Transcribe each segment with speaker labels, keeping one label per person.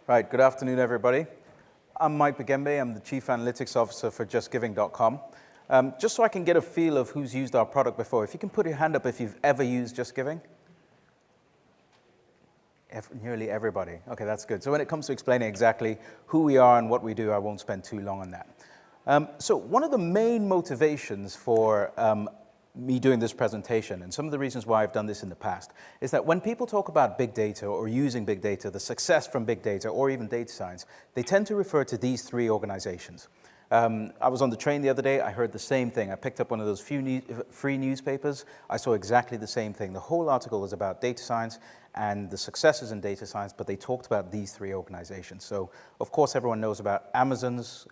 Speaker 1: Right, good afternoon, everybody. I'm Mike Bugembe. I'm the Chief Analytics Officer for JustGiving.com. Just so I can get a feel of who's used our product before, if you can put your hand up if you've ever used JustGiving. Nearly everybody. Okay, that's good. So when it comes to explaining exactly who we are and what we do, I won't spend too long on that. So one of the main motivations for me doing this presentation, and some of the reasons why I've done this in the past, is that when people talk about big data or using big data, the success from big data or even data science, they tend to refer to these three organizations. I was on the train the other day, I heard the same thing. I picked up one of those free newspapers, I saw exactly the same thing. The whole article was about data science and the successes in data science, but they talked about these three organizations. So, of course, everyone knows about Amazon's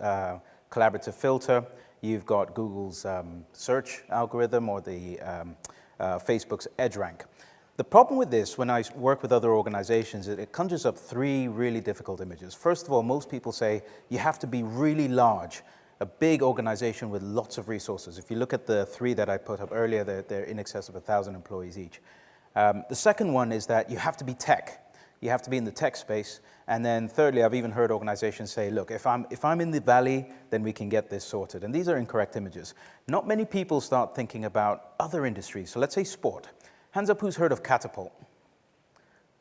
Speaker 1: collaborative filter. You've got Google's search algorithm or the Facebook's EdgeRank. The problem with this, when I work with other organizations, it conjures up three really difficult images. First of all, most people say you have to be really large, a big organization with lots of resources. If you look at the three that I put up earlier, they're in excess of 1,000 employees each. The second one is that you have to be tech. You have to be in the tech space. And then thirdly, I've even heard organizations say, look, if I'm in the valley, then we can get this sorted. And these are incorrect images. Not many people start thinking about other industries. So let's say sport. Hands up who's heard of Catapult.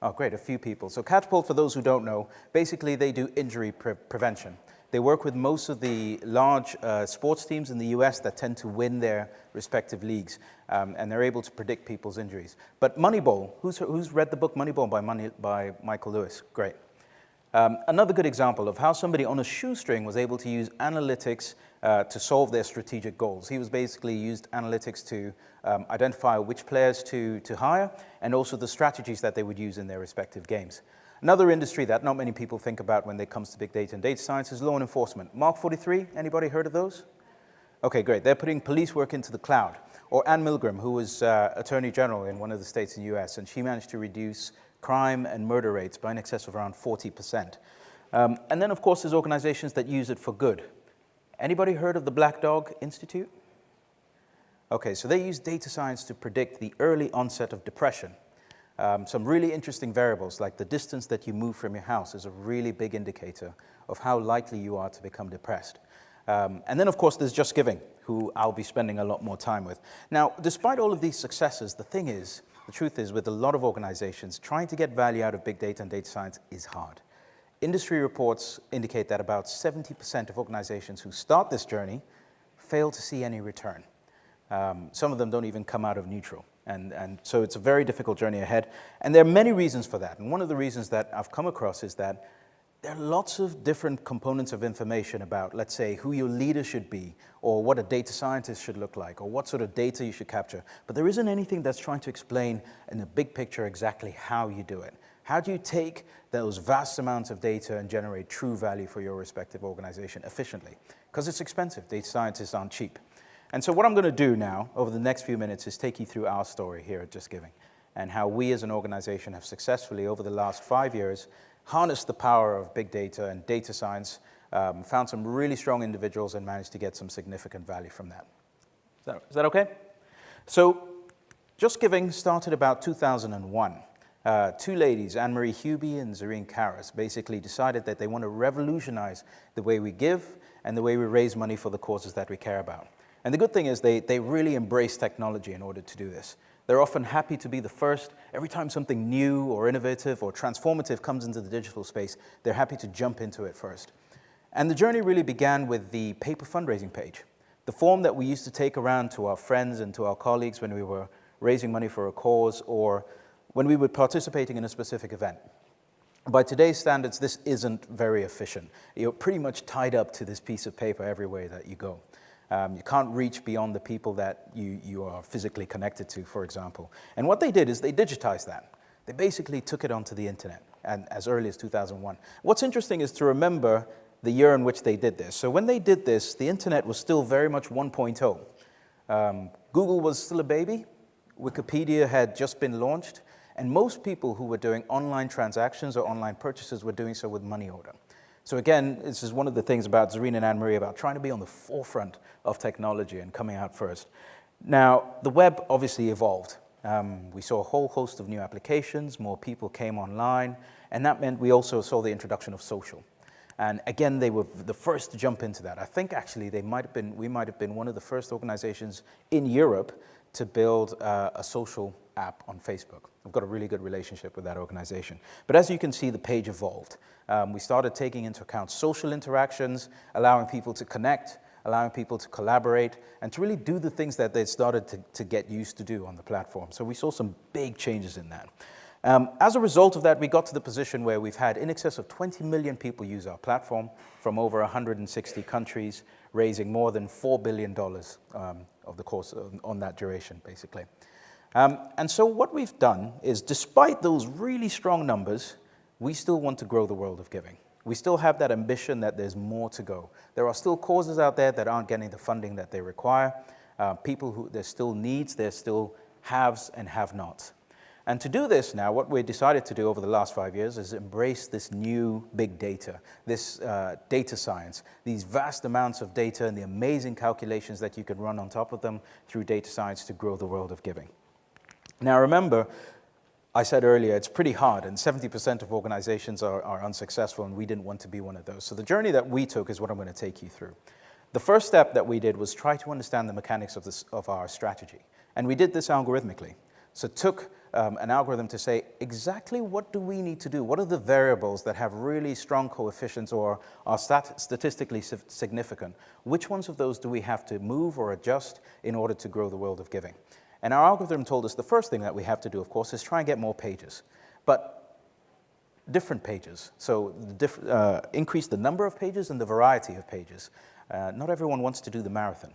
Speaker 1: Oh, great, a few people. So Catapult, for those who don't know, basically they do injury prevention. They work with most of the large sports teams in the US that tend to win their respective leagues, and they're able to predict people's injuries. But Moneyball, who's read the book Moneyball by Michael Lewis? Great. Another good example of how somebody on a shoestring was able to use analytics to solve their strategic goals. He was basically used analytics to identify which players to hire and also the strategies that they would use in their respective games. Another industry that not many people think about when it comes to big data and data science is law and enforcement. Mark 43, anybody heard of those? Okay, great. They're putting police work into the cloud. Or Ann Milgram, who was Attorney General in one of the states in the US, and she managed to reduce crime and murder rates by in excess of around 40%. And then, of course, there's organizations that use it for good. Anybody heard of the Black Dog Institute? Okay, so they use data science to predict the early onset of depression. Some really interesting variables, like the distance that you move from your house is a really big indicator of how likely you are to become depressed. And then, of course, there's JustGiving, who I'll be spending a lot more time with. Now, despite all of these successes, the truth is, with a lot of organizations, trying to get value out of big data and data science is hard. Industry reports indicate that about 70% of organizations who start this journey fail to see any return. Some of them don't even come out of neutral. And so it's a very difficult journey ahead. And there are many reasons for that. And one of the reasons that I've come across is that there are lots of different components of information about, let's say, who your leader should be, or what a data scientist should look like, or what sort of data you should capture. But there isn't anything that's trying to explain in the big picture exactly how you do it. How do you take those vast amounts of data and generate true value for your respective organization efficiently? Because it's expensive. Data scientists aren't cheap. And so what I'm going to do now, over the next few minutes, is take you through our story here at JustGiving, and how we as an organization have successfully, over the last 5 years, harnessed the power of big data and data science, found some really strong individuals, and managed to get some significant value from that. Is that okay? So JustGiving started about 2001. Two ladies, Anne-Marie Hubie and Zareen Karras, basically decided that they want to revolutionize the way we give and the way we raise money for the causes that we care about. And the good thing is they really embrace technology in order to do this. They're often happy to be the first. Every time something new or innovative or transformative comes into the digital space, they're happy to jump into it first. And the journey really began with the paper fundraising page, the form that we used to take around to our friends and to our colleagues when we were raising money for a cause or when we were participating in a specific event. By today's standards, this isn't very efficient. You're pretty much tied up to this piece of paper everywhere that you go. You can't reach beyond the people that you are physically connected to, for example. And what they did is they digitized that. They basically took it onto the internet, and as early as 2001. What's interesting is to remember the year in which they did this. So when they did this, the internet was still very much 1.0. Google was still a baby. Wikipedia had just been launched. And most people who were doing online transactions or online purchases were doing so with money order. So again, this is one of the things about Zareen and Anne-Marie, about trying to be on the forefront of technology and coming out first. Now, the web obviously evolved. We saw a whole host of new applications, more people came online, And that meant we also saw the introduction of social. And again, they were the first to jump into that. I think actually we might have been one of the first organizations in Europe to build a social app on Facebook. We've got a really good relationship with that organization. But as you can see, the page evolved. We started taking into account social interactions, allowing people to connect, allowing people to collaborate, and to really do the things that they started to get used to do on the platform. So we saw some big changes in that. As a result of that, we got to the position where we've had in excess of 20 million people use our platform from over 160 countries, raising more than $4 billion of the course on that duration, basically. And so what we've done is, despite those really strong numbers, we still want to grow the world of giving. We still have that ambition that there's more to go. There are still causes out there that aren't getting the funding that they require. There's still needs, there's still haves and have-nots. And to do this now, what we decided to do over the last 5 years is embrace this new big data, this data science, these vast amounts of data and the amazing calculations that you can run on top of them through data science to grow the world of giving. Now remember, I said earlier, it's pretty hard, and 70% of organizations are unsuccessful, and we didn't want to be one of those. So the journey that we took is what I'm going to take you through. The first step that we did was try to understand the mechanics of our strategy. And we did this algorithmically. So took an algorithm to say, exactly what do we need to do? What are the variables that have really strong coefficients or are statistically significant? Which ones of those do we have to move or adjust in order to grow the world of giving? And our algorithm told us the first thing that we have to do, of course, is try and get more pages, but different pages. So increase the number of pages and the variety of pages. Not everyone wants to do the marathon.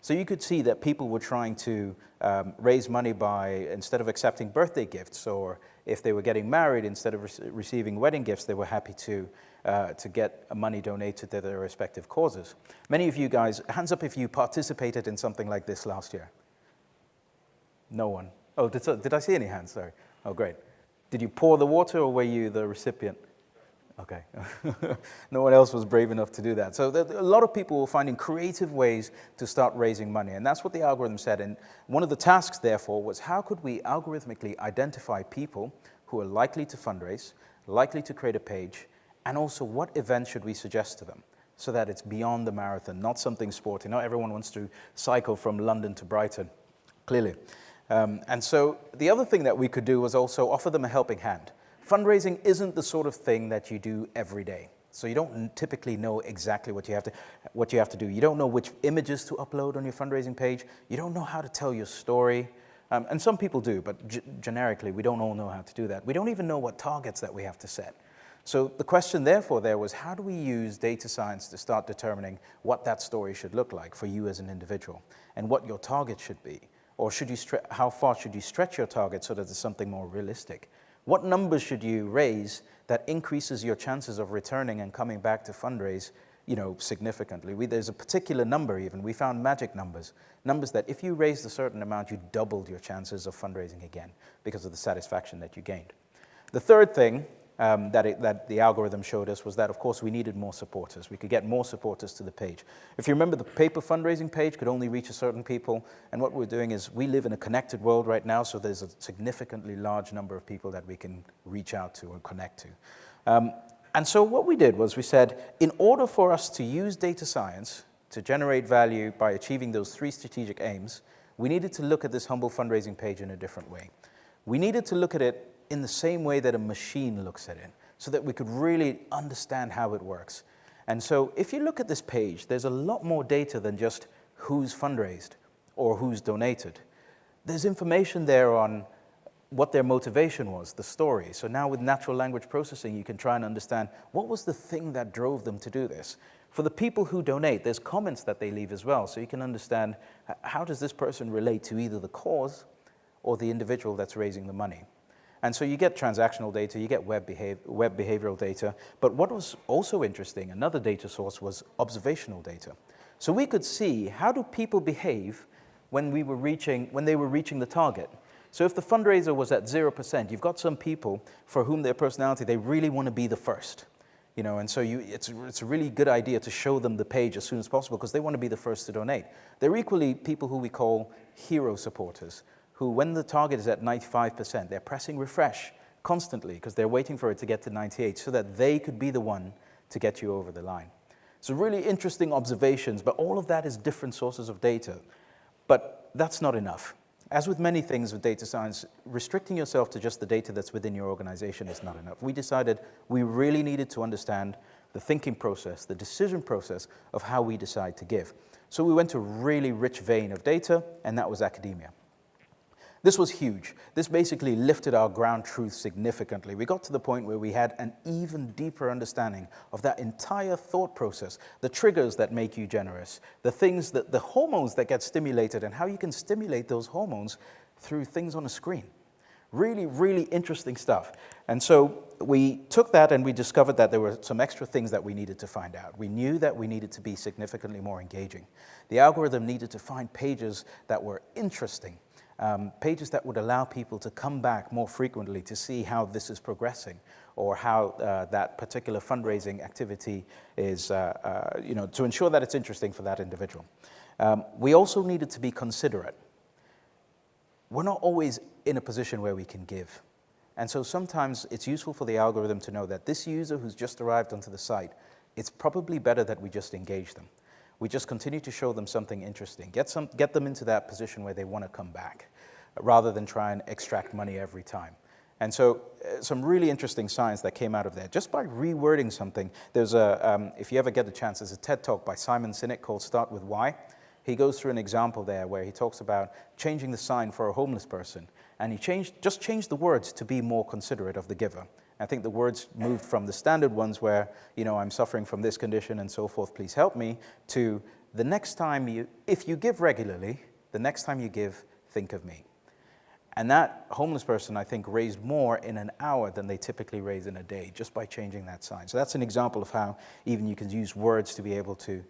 Speaker 1: So you could see that people were trying to raise money by, instead of accepting birthday gifts, or if they were getting married, instead of receiving wedding gifts, they were happy to get money donated to their respective causes. Many of you guys, hands up if you participated in something like this last year. No one. Oh, did I see any hands? Sorry. Oh, great. Did you pour the water, or were you the recipient? Okay. No one else was brave enough to do that. So a lot of people were finding creative ways to start raising money, and that's what the algorithm said. And one of the tasks, therefore, was how could we algorithmically identify people who are likely to fundraise, likely to create a page, and also what event should we suggest to them, so that it's beyond the marathon, not something sporty. Not everyone wants to cycle from London to Brighton, clearly. And so the other thing that we could do was also offer them a helping hand. Fundraising isn't the sort of thing that you do every day. So you don't typically know exactly what you have to do. You don't know which images to upload on your fundraising page. You don't know how to tell your story. And some people do, but generically, we don't all know how to do that. We don't even know what targets that we have to set. So the question, therefore, there was, how do we use data science to start determining what that story should look like for you as an individual, and what your target should be? Or how far should you stretch your target so that it's something more realistic? What numbers should you raise that increases your chances of returning and coming back to fundraise, significantly? There's a particular number even. We found magic numbers that if you raised a certain amount, you doubled your chances of fundraising again because of the satisfaction that you gained. The third thing that the algorithm showed us was that, of course, we needed more supporters. We could get more supporters to the page. If you remember, the paper fundraising page could only reach a certain people, and what we're doing is we live in a connected world right now, so there's a significantly large number of people that we can reach out to or connect to. And so what we did was we said, in order for us to use data science to generate value by achieving those 3 strategic aims, we needed to look at this humble fundraising page in a different way. We needed to look at it in the same way that a machine looks at it, so that we could really understand how it works. And so if you look at this page, there's a lot more data than just who's fundraised or who's donated. There's information there on what their motivation was, the story. So now with natural language processing, you can try and understand what was the thing that drove them to do this. For the people who donate, there's comments that they leave as well, so you can understand how does this person relate to either the cause or the individual that's raising the money. And so you get transactional data, you get web behavioral data, but what was also interesting, another data source, was observational data. So we could see, how do people behave when they were reaching the target? So if the fundraiser was at 0%, you've got some people for whom their personality, they really want to be the first. And so it's a really good idea to show them the page as soon as possible because they want to be the first to donate. They're equally people who we call hero supporters, who when the target is at 95%, they're pressing refresh constantly because they're waiting for it to get to 98 so that they could be the one to get you over the line. So really interesting observations, but all of that is different sources of data. But that's not enough. As with many things with data science, restricting yourself to just the data that's within your organization is not enough. We decided we really needed to understand the thinking process, the decision process of how we decide to give. So we went to a really rich vein of data, and that was academia. This was huge. This basically lifted our ground truth significantly. We got to the point where we had an even deeper understanding of that entire thought process, the triggers that make you generous, the things that, the hormones that get stimulated and how you can stimulate those hormones through things on a screen. Really, really interesting stuff. And so we took that and we discovered that there were some extra things that we needed to find out. We knew that we needed to be significantly more engaging. The algorithm needed to find pages that were interesting. Pages that would allow people to come back more frequently to see how this is progressing or how that particular fundraising activity is, to ensure that it's interesting for that individual. We also needed to be considerate. We're not always in a position where we can give. And so sometimes it's useful for the algorithm to know that this user who's just arrived onto the site, it's probably better that we just engage them. We just continue to show them something interesting, get them into that position where they want to come back, rather than try and extract money every time. And so some really interesting science that came out of there. Just by rewording something, there's if you ever get a chance, there's a TED Talk by Simon Sinek called Start With Why. He goes through an example there where he talks about changing the sign for a homeless person. And he just changed the words to be more considerate of the giver. I think the words moved from the standard ones where, I'm suffering from this condition and so forth, please help me, to the next time if you give regularly, the next time you give, think of me. And that homeless person, I think, raised more in an hour than they typically raise in a day, just by changing that sign. So that's an example of how even you can use words to be able to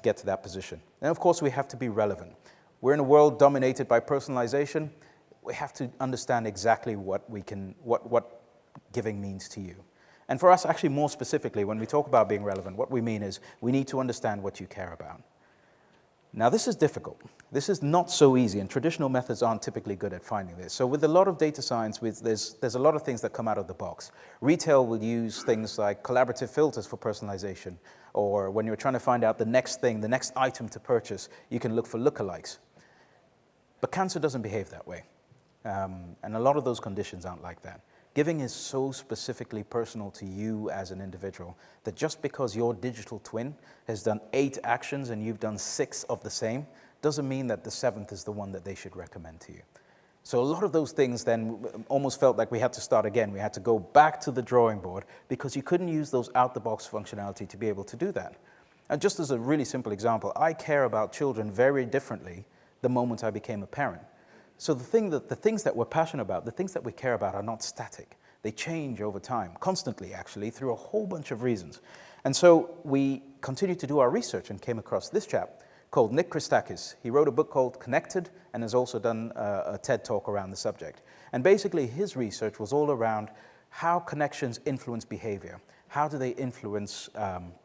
Speaker 1: get to that position. And of course, we have to be relevant. We're in a world dominated by personalization. We have to understand exactly what giving means to you. And for us, actually, more specifically, when we talk about being relevant, what we mean is we need to understand what you care about. Now, this is difficult. This is not so easy, and traditional methods aren't typically good at finding this. So with a lot of data science, there's a lot of things that come out of the box. Retail will use things like collaborative filters for personalization, or when you're trying to find out the next thing, the next item to purchase, you can look for lookalikes. But cancer doesn't behave that way. And a lot of those conditions aren't like that. Giving is so specifically personal to you as an individual that just because your digital twin has done 8 actions and you've done 6 of the same, doesn't mean that the 7th is the one that they should recommend to you. So a lot of those things then almost felt like we had to start again. We had to go back to the drawing board because you couldn't use those out-the-box functionality to be able to do that. And just as a really simple example, I care about children very differently the moment I became a parent. So the things that we're passionate about, the things that we care about are not static. They change over time, constantly actually, through a whole bunch of reasons. And so we continued to do our research and came across this chap called Nick Christakis. He wrote a book called Connected and has also done a TED Talk around the subject. And basically his research was all around how connections influence behavior. How do they influence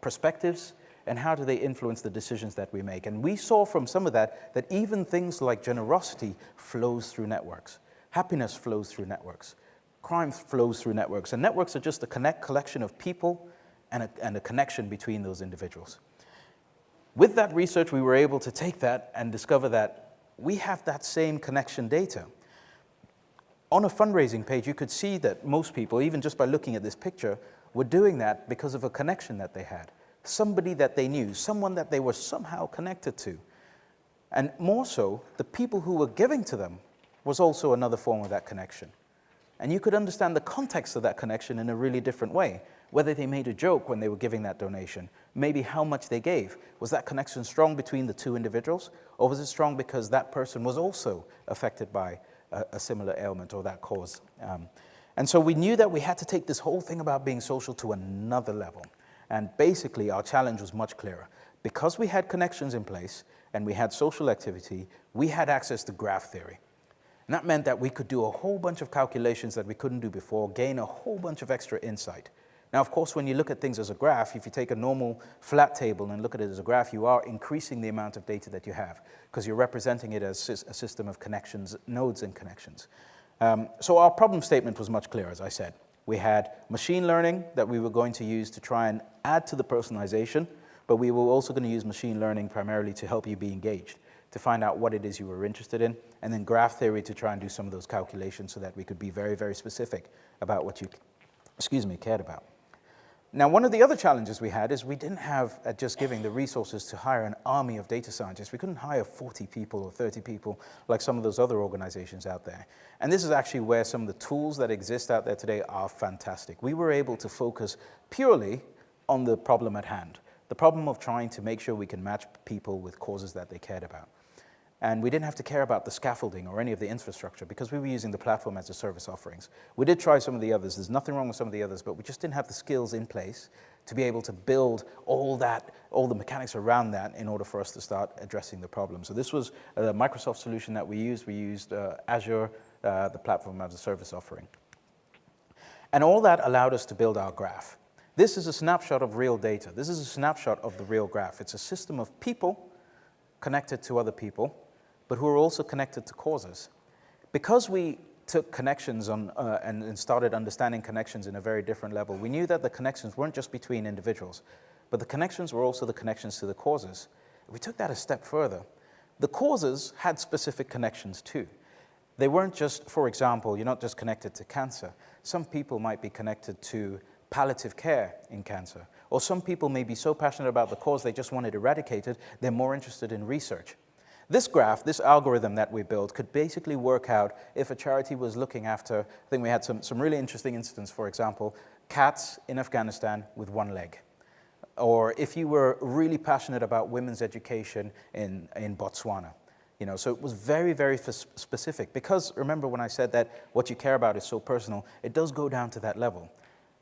Speaker 1: perspectives? And how do they influence the decisions that we make? And we saw from some of that even things like generosity flows through networks. Happiness flows through networks. Crime flows through networks. And networks are just a collection of people and a connection between those individuals. With that research, we were able to take that and discover that we have that same connection data. On a fundraising page, you could see that most people, even just by looking at this picture, were doing that because of a connection that they had. Somebody that they knew, someone that they were somehow connected to. And more so, the people who were giving to them was also another form of that connection. And you could understand the context of that connection in a really different way. Whether they made a joke when they were giving that donation, maybe how much they gave. Was that connection strong between the two individuals? Or was it strong because that person was also affected by a similar ailment or that cause? And so we knew that we had to take this whole thing about being social to another level. And basically, our challenge was much clearer. Because we had connections in place and we had social activity, we had access to graph theory. And that meant that we could do a whole bunch of calculations that we couldn't do before, gain a whole bunch of extra insight. Now, of course, when you look at things as a graph, if you take a normal flat table and look at it as a graph, you are increasing the amount of data that you have because you're representing it as a system of connections, nodes and connections. So our problem statement was much clearer, as I said. We had machine learning that we were going to use to try and add to the personalization, but we were also going to use machine learning primarily to help you be engaged, to find out what it is you were interested in, and then graph theory to try and do some of those calculations so that we could be very, very specific about what you, cared about. Now, one of the other challenges we had is we didn't have, at JustGiving, the resources to hire an army of data scientists. We couldn't hire 40 people or 30 people like some of those other organizations out there. And this is actually where some of the tools that exist out there today are fantastic. We were able to focus purely on the problem at hand, the problem of trying to make sure we can match people with causes that they cared about. And we didn't have to care about the scaffolding or any of the infrastructure because we were using the platform as a service offerings. We did try some of the others. There's nothing wrong with some of the others, but we just didn't have the skills in place to be able to build all the mechanics around that in order for us to start addressing the problem. So this was a Microsoft solution that we used. We used Azure, the platform as a service offering. And all that allowed us to build our graph. This is a snapshot of real data. This is a snapshot of the real graph. It's a system of people connected to other people, but who are also connected to causes. Because we took connections on, and started understanding connections in a very different level, we knew that the connections weren't just between individuals, but the connections were also the connections to the causes. We took that a step further. The causes had specific connections too. They weren't just, for example, you're not just connected to cancer. Some people might be connected to palliative care in cancer, or some people may be so passionate about the cause they just want it eradicated, they're more interested in research. This graph, this algorithm that we built, could basically work out if a charity was looking after, I think we had some really interesting incidents, for example, cats in Afghanistan with one leg. Or if you were really passionate about women's education in Botswana. So it was very, very specific. Because remember when I said that what you care about is so personal, it does go down to that level.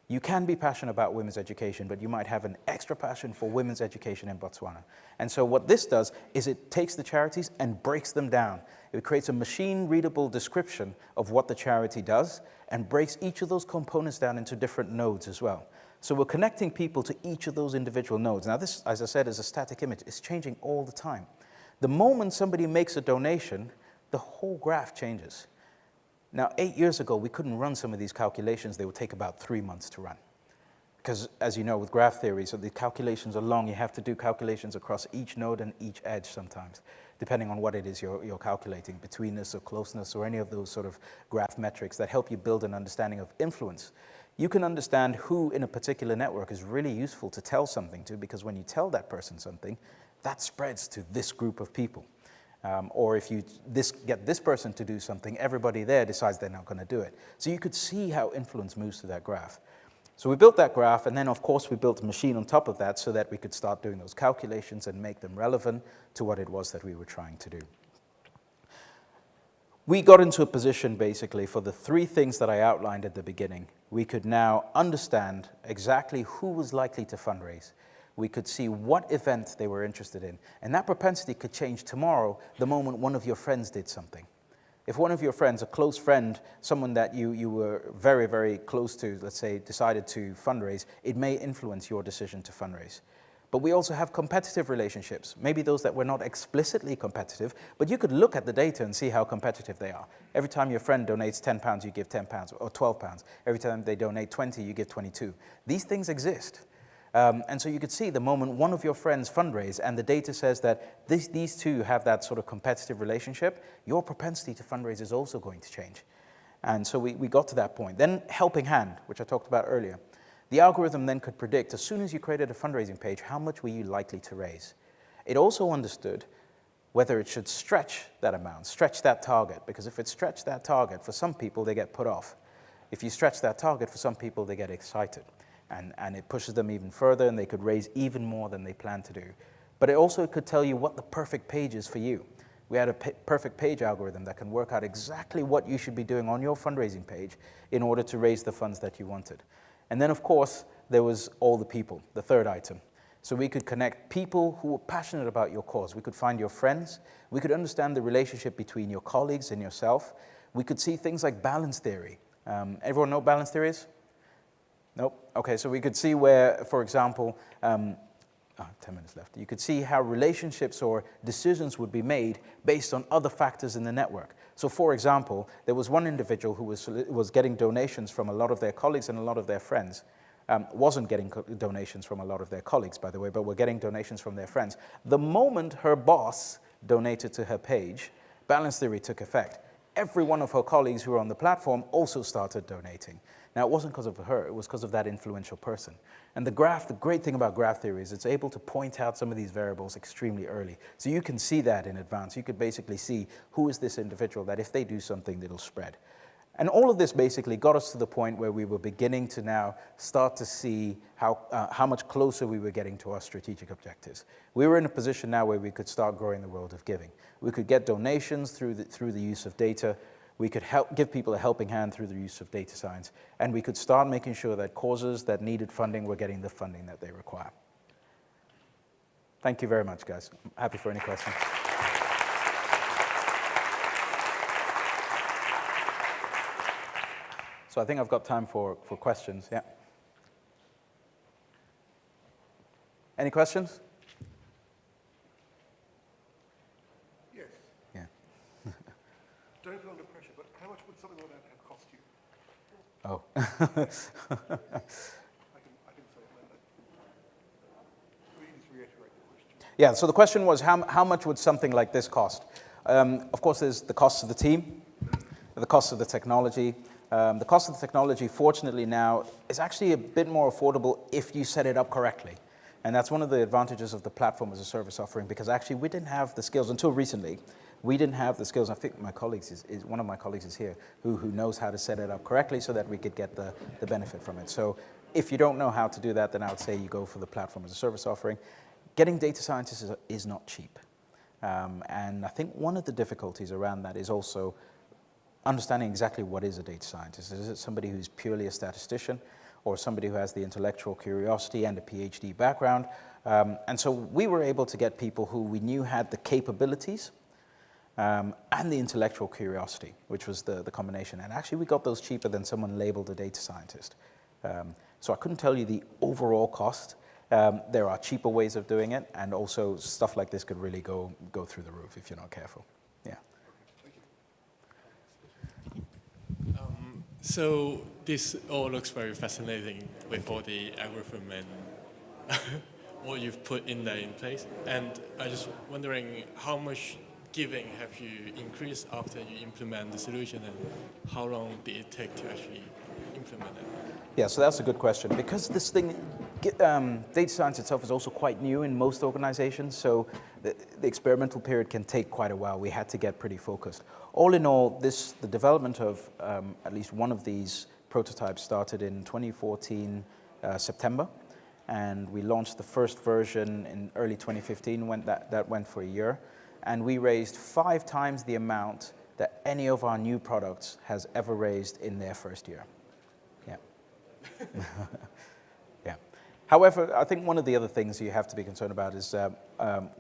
Speaker 1: You can be passionate about women's education, but you might have an extra passion for women's education in Botswana. And so what this does is it takes the charities and breaks them down. It creates a machine-readable description of what the charity does and breaks each of those components down into different nodes as well. So we're connecting people to each of those individual nodes. Now this, as I said, is a static image. It's changing all the time. The moment somebody makes a donation, the whole graph changes. Now, 8 years ago, we couldn't run some of these calculations. They would take about 3 months to run. Because, as you know, with graph theory, so the calculations are long. You have to do calculations across each node and each edge sometimes, depending on what it is you're calculating, betweenness or closeness or any of those sort of graph metrics that help you build an understanding of influence. You can understand who in a particular network is really useful to tell something to, because when you tell that person something, that spreads to this group of people. Or if you get this person to do something, everybody there decides they're not going to do it. So you could see how influence moves through that graph. So we built that graph, and then, of course, we built a machine on top of that so that we could start doing those calculations and make them relevant to what it was that we were trying to do. We got into a position, basically, for the 3 things that I outlined at the beginning. We could now understand exactly who was likely to fundraise. We could see what event they were interested in. And that propensity could change tomorrow the moment one of your friends did something. If one of your friends, a close friend, someone that you were very, very close to, let's say, decided to fundraise, it may influence your decision to fundraise. But we also have competitive relationships, maybe those that were not explicitly competitive, but you could look at the data and see how competitive they are. Every time your friend donates £10, you give £10, or £12. Every time they donate 20, you give 22. These things exist. And so you could see the moment one of your friends fundraise and the data says that these two have that sort of competitive relationship, your propensity to fundraise is also going to change. And so we got to that point. Then helping hand, which I talked about earlier. The algorithm then could predict, as soon as you created a fundraising page, how much were you likely to raise. It also understood whether it should stretch that amount, stretch that target, because if it stretched that target, for some people, they get put off. If you stretch that target, for some people, they get excited. And it pushes them even further, and they could raise even more than they planned to do. But it also could tell you what the perfect page is for you. We had a perfect page algorithm that can work out exactly what you should be doing on your fundraising page in order to raise the funds that you wanted. And then, of course, there was all the people, the third item. So we could connect people who were passionate about your cause. We could find your friends. We could understand the relationship between your colleagues and yourself. We could see things like balance theory. Everyone know what balance theory is? Nope. Okay, so we could see where, for example, 10 minutes left. You could see how relationships or decisions would be made based on other factors in the network. So for example, there was one individual who was getting donations from a lot of their colleagues and a lot of their friends. Wasn't getting donations from a lot of their colleagues, by the way, but were getting donations from their friends. The moment her boss donated to her page, balance theory took effect. Every one of her colleagues who were on the platform also started donating. Now, it wasn't because of her, it was because of that influential person. And the great thing about graph theory is it's able to point out some of these variables extremely early. So you can see that in advance. You could basically see who is this individual that if they do something, it'll spread. And all of this basically got us to the point where we were beginning to now start to see how much closer we were getting to our strategic objectives. We were in a position now where we could start growing the world of giving. We could get donations through the use of data. We could give people a helping hand through the use of data science. And we could start making sure that causes that needed funding were getting the funding that they require. Thank you very much, guys. I'm happy for any questions. So I think I've got time for questions, yeah. Any questions?
Speaker 2: Yes.
Speaker 1: Yeah.
Speaker 2: Don't feel under pressure, but how much would something like that have cost you?
Speaker 1: Oh.
Speaker 2: I can say it later. Please reiterate the question.
Speaker 1: Yeah, so the question was how much would something like this cost? Of course, there's the cost of the team, the cost of the technology. The cost of the technology, fortunately now, is actually a bit more affordable if you set it up correctly. And that's one of the advantages of the platform as a service offering, because actually we didn't have the skills until recently. We didn't have the skills. I think my colleagues one of my colleagues is here who knows how to set it up correctly so that we could get the benefit from it. So if you don't know how to do that, then I would say you go for the platform as a service offering. Getting data scientists is not cheap. And I think one of the difficulties around that is also understanding exactly what is a data scientist. Is it somebody who's purely a statistician or somebody who has the intellectual curiosity and a PhD background? And so we were able to get people who we knew had the capabilities and the intellectual curiosity, which was the combination. And actually we got those cheaper than someone labeled a data scientist. So I couldn't tell you the overall cost. There are cheaper ways of doing it, and also stuff like this could really go through the roof if you're not careful. Yeah.
Speaker 3: So this all looks very fascinating with all the algorithm and what you've put in there in place. And I just wondering how much giving have you increased after you implement the solution, and how long did it take to actually implement it?
Speaker 1: Yeah, so that's a good question. Because this thing, data science itself is also quite new in most organizations, so the experimental period can take quite a while. We had to get pretty focused. All in all, the development of at least one of these prototypes started in 2014, September, and we launched the first version in early 2015. That went for a year, and we raised 5 times the amount that any of our new products has ever raised in their first year. Yeah. Yeah. However, I think one of the other things you have to be concerned about is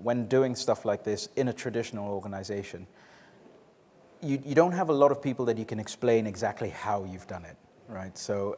Speaker 1: when doing stuff like this in a traditional organization, you don't have a lot of people that you can explain exactly how you've done it, right? So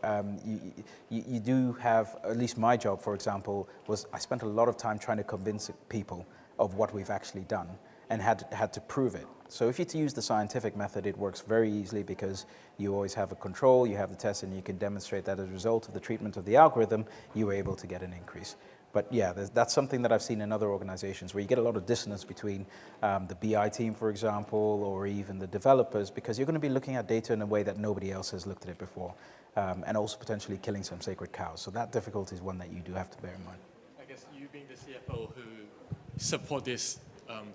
Speaker 1: you do have, at least my job, for example, was I spent a lot of time trying to convince people of what we've actually done and had to prove it. So if you use the scientific method, it works very easily because you always have a control, you have the test, and you can demonstrate that as a result of the treatment of the algorithm, you were able to get an increase. But yeah, that's something that I've seen in other organizations where you get a lot of dissonance between the BI team, for example, or even the developers, because you're going to be looking at data in a way that nobody else has looked at it before, and also potentially killing some sacred cows. So that difficulty is one that you do have to bear in mind.
Speaker 3: I guess you being the CFO who support this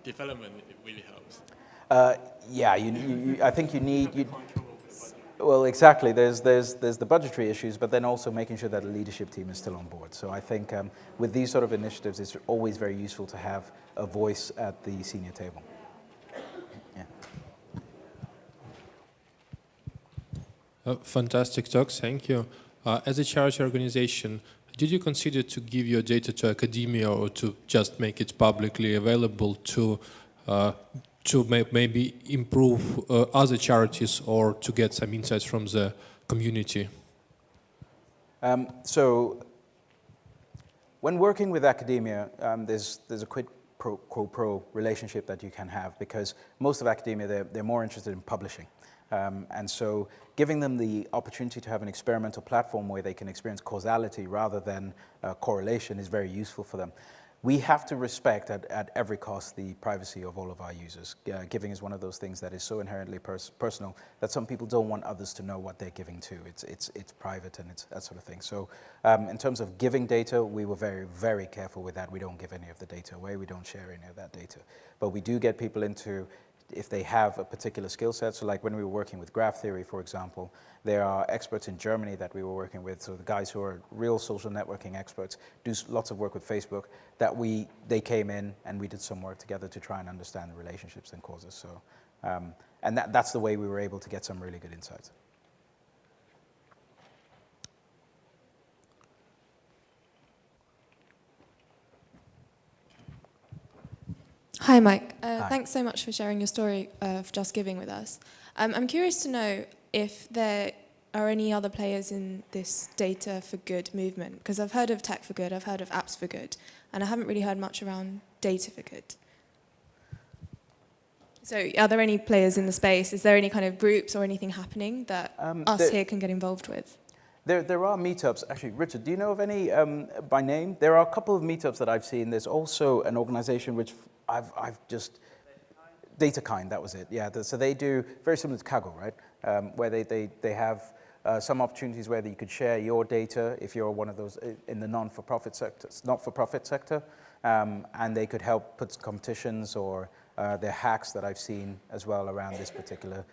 Speaker 3: development, it really helps.
Speaker 1: Yeah, I think you need. Well, exactly. There's the budgetary issues, but then also making sure that the leadership team is still on board. So I think with these sort of initiatives, it's always very useful to have a voice at the senior table. Yeah.
Speaker 4: Fantastic talks, thank you. As a charity organization, did you consider to give your data to academia or to just make it publicly available to maybe improve other charities or to get some insights from the community?
Speaker 1: So when working with academia, there's a quid pro quo relationship that you can have, because most of academia, they're more interested in publishing. And so giving them the opportunity to have an experimental platform where they can experience causality rather than correlation is very useful for them. We have to respect at every cost the privacy of all of our users. Giving is one of those things that is so inherently personal that some people don't want others to know what they're giving to. It's private and it's that sort of thing. So in terms of giving data, we were very, very careful with that. We don't give any of the data away. We don't share any of that data. But we do get people into, if they have a particular skill set. So like when we were working with graph theory, for example, there are experts in Germany that we were working with. So the guys who are real social networking experts do lots of work with Facebook, that they came in and we did some work together to try and understand the relationships and causes. So, and that's the way we were able to get some really good insights.
Speaker 5: Hi, Mike.
Speaker 1: Hi.
Speaker 5: Thanks so much for sharing your story of JustGiving with us. I'm curious to know if there are any other players in this data for good movement, because I've heard of tech for good, I've heard of apps for good, and I haven't really heard much around data for good. So are there any players in the space? Is there any kind of groups or anything happening that us here can get involved with?
Speaker 1: There are meetups. Actually, Richard, do you know of any by name? There are a couple of meetups that I've seen. There's also an organization which I've just... DataKind, that was it. Yeah, so they do, very similar to Kaggle, right? Where they have some opportunities where you could share your data if you're one of those in the not-for-profit sector, and they could help put competitions or their hacks that I've seen as well around this particular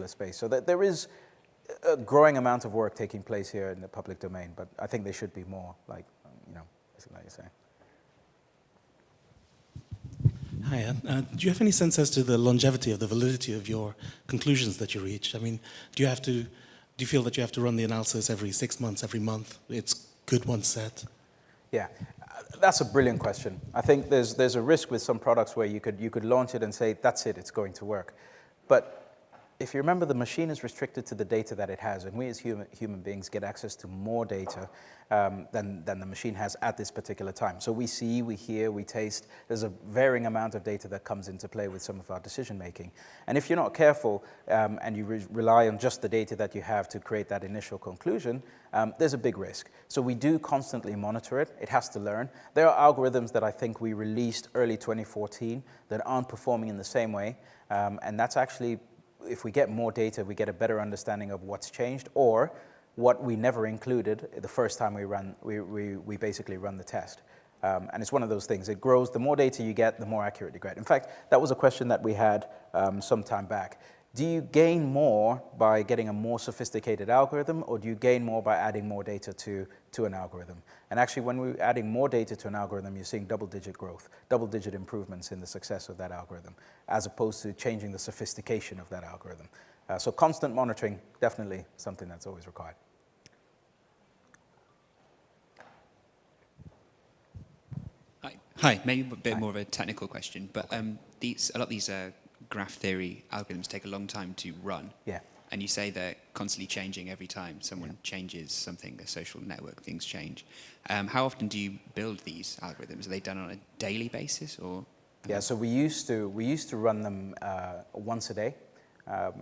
Speaker 1: space. So that there is a growing amount of work taking place here in the public domain, but I think there should be more, like, basically like you say.
Speaker 6: Hi, do you have any sense as to the longevity of the validity of your conclusions that you reach? I mean, do you feel that you have to run the analysis every 6 months, every month? It's good once set?
Speaker 1: Yeah, that's a brilliant question. I think there's a risk with some products where you could launch it and say, that's it, it's going to work. But if you remember, the machine is restricted to the data that it has, and we as human beings get access to more data than the machine has at this particular time. So we see, we hear, we taste. There's a varying amount of data that comes into play with some of our decision making. And if you're not careful and you rely on just the data that you have to create that initial conclusion, there's a big risk. So we do constantly monitor it. It has to learn. There are algorithms that I think we released early 2014 that aren't performing in the same way, and that's actually, if we get more data, we get a better understanding of what's changed or what we never included the first time we basically run the test. And it's one of those things. It grows. The more data you get, the more accurate you get. In fact, that was a question that we had some time back. Do you gain more by getting a more sophisticated algorithm, or do you gain more by adding more data to an algorithm? And actually, when we're adding more data to an algorithm, you're seeing double-digit growth, double-digit improvements in the success of that algorithm, as opposed to changing the sophistication of that algorithm. So constant monitoring, definitely something that's always required.
Speaker 7: Hi, maybe a bit more of a technical question, but a lot of these graph theory algorithms take a long time to run.
Speaker 1: Yeah.
Speaker 7: And you say they're constantly changing every time someone changes something, a social network, things change. How often do you build these algorithms? Are they done on a daily basis, or?
Speaker 1: Yeah, so we used to run them once a day,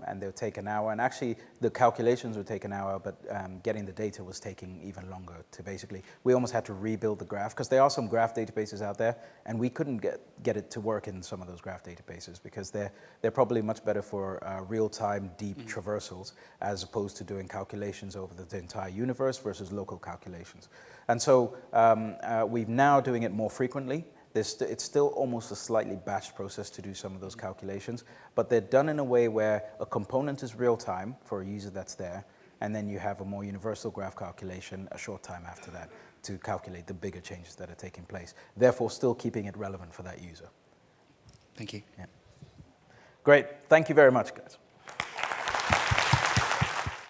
Speaker 1: and they'll take an hour. And actually, the calculations would take an hour, but getting the data was taking even longer. To basically, we almost had to rebuild the graph, because there are some graph databases out there, and we couldn't get it to work in some of those graph databases, because they're probably much better for real-time deep traversals, as opposed to doing calculations over the entire universe versus local calculations. And so we're now doing it more frequently. It's still almost a slightly batched process to do some of those calculations, but they're done in a way where a component is real time for a user that's there, and then you have a more universal graph calculation a short time after that to calculate the bigger changes that are taking place, therefore still keeping it relevant for that user.
Speaker 7: Thank you.
Speaker 1: Yeah. Great. Thank you very much, guys.